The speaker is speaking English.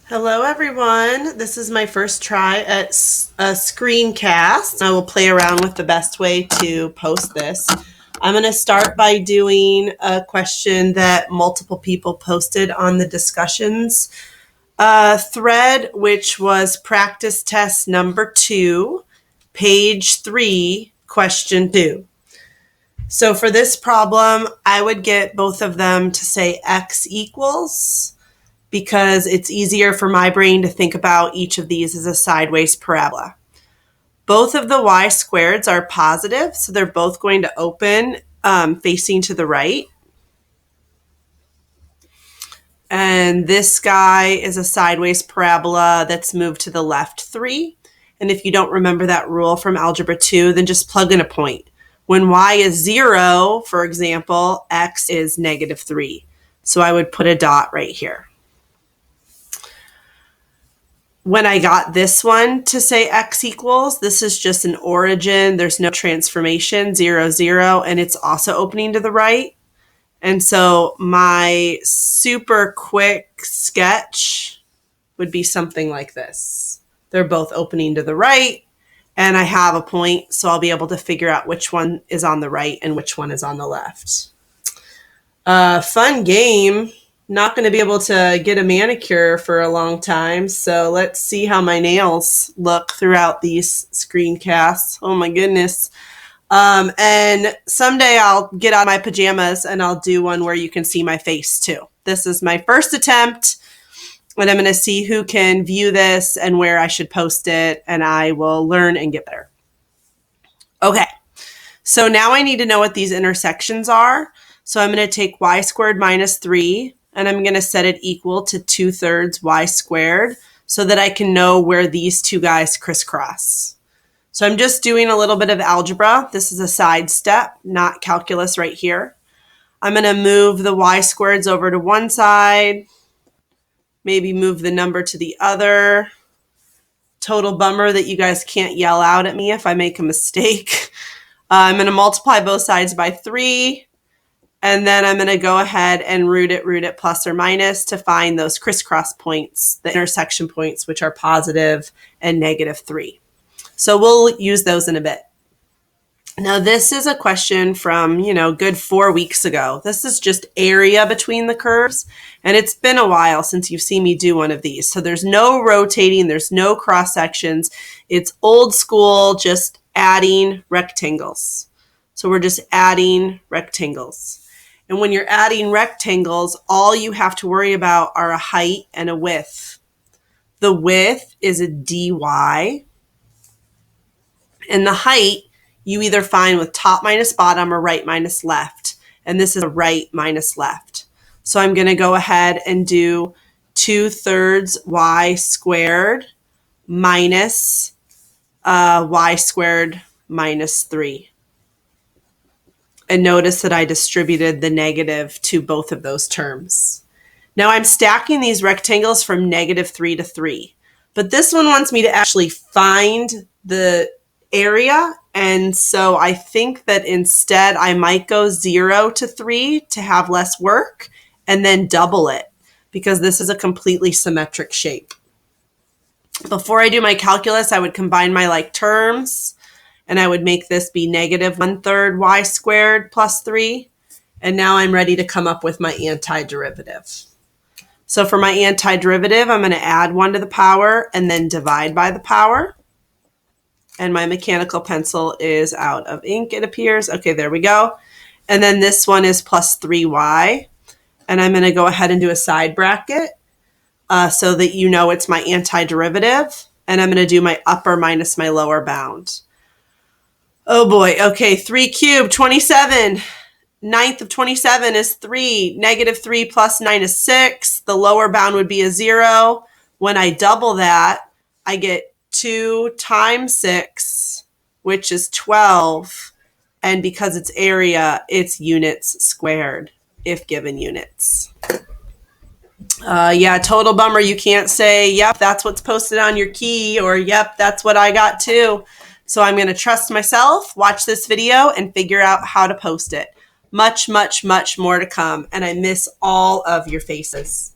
Hello everyone, this is my first try at a screencast. I will play around with the best way to post this. I'm going to start by doing a question that multiple people posted on the discussions thread, which was practice test number 2, page 3, question 2. So for this problem, I would get both of them to say x equals, because it's easier for my brain to think about each of these as a sideways parabola. Both of the y squareds are positive, so they're both going to open facing to the right. And this guy is a sideways parabola that's moved to the left 3. And if you don't remember that rule from Algebra 2, then just plug in a point. When y is 0, for example, x is negative 3. So I would put a dot right here. When I got this one to say x equals, this is just an origin. There's no transformation, 0, 0, and it's also opening to the right. And so my super quick sketch would be something like this. They're both opening to the right, and I have a point, so I'll be able to figure out which one is on the right and which one is on the left. Fun game. Not going to be able to get a manicure for a long time, so let's see how my nails look throughout these screencasts. Oh my goodness. And someday I'll get out of my pajamas and I'll do one where you can see my face too. This is my first attempt, and I'm going to see who can view this and where I should post it, and I will learn and get better. Okay, so now I need to know what these intersections are. So I'm going to take y squared minus 3, and I'm going to set it equal to 2/3 y squared so that I can know where these two guys crisscross. So I'm just doing a little bit of algebra. This is a side step, not calculus right here. I'm going to move the y squareds over to one side, maybe move the number to the other. Total bummer that you guys can't yell out at me if I make a mistake. I'm going to multiply both sides by 3. And then I'm going to go ahead and root it plus or minus to find those crisscross points, the intersection points, which are positive and negative 3. So we'll use those in a bit. Now this is a question from, good 4 weeks ago. This is just area between the curves, and it's been a while since you've seen me do one of these. So there's no rotating, there's no cross sections. It's old school, just adding rectangles. So we're just adding rectangles. And when you're adding rectangles, all you have to worry about are a height and a width. The width is a dy, and the height you either find with top minus bottom or right minus left. And this is a right minus left. So I'm going to go ahead and do 2/3 y squared minus y squared minus 3. And notice that I distributed the negative to both of those terms. Now I'm stacking these rectangles from -3 to 3. But this one wants me to actually find the area. And so I think that instead I might go 0 to 3 to have less work, and then double it, because this is a completely symmetric shape. Before I do my calculus, I would combine my like terms. And I would make this be -1/3 y squared plus 3. And now I'm ready to come up with my antiderivative. So for my antiderivative, I'm going to add 1 to the power and then divide by the power. And my mechanical pencil is out of ink, it appears. Okay, there we go. And then this one is plus 3y. And I'm going to go ahead and do a side bracket so that you know it's my antiderivative. And I'm going to do my upper minus my lower bound. Oh boy, okay, 3 cubed, 27. 9th of 27 is 3. -3 plus 9 is 6. The lower bound would be a 0. When I double that, I get 2 times 6, which is 12. And because it's area, it's units squared, if given units. Yeah, total bummer. You can't say, yep, that's what's posted on your key, or yep, that's what I got too. So I'm going to trust myself, watch this video, and figure out how to post it. Much, much, much more to come. And I miss all of your faces.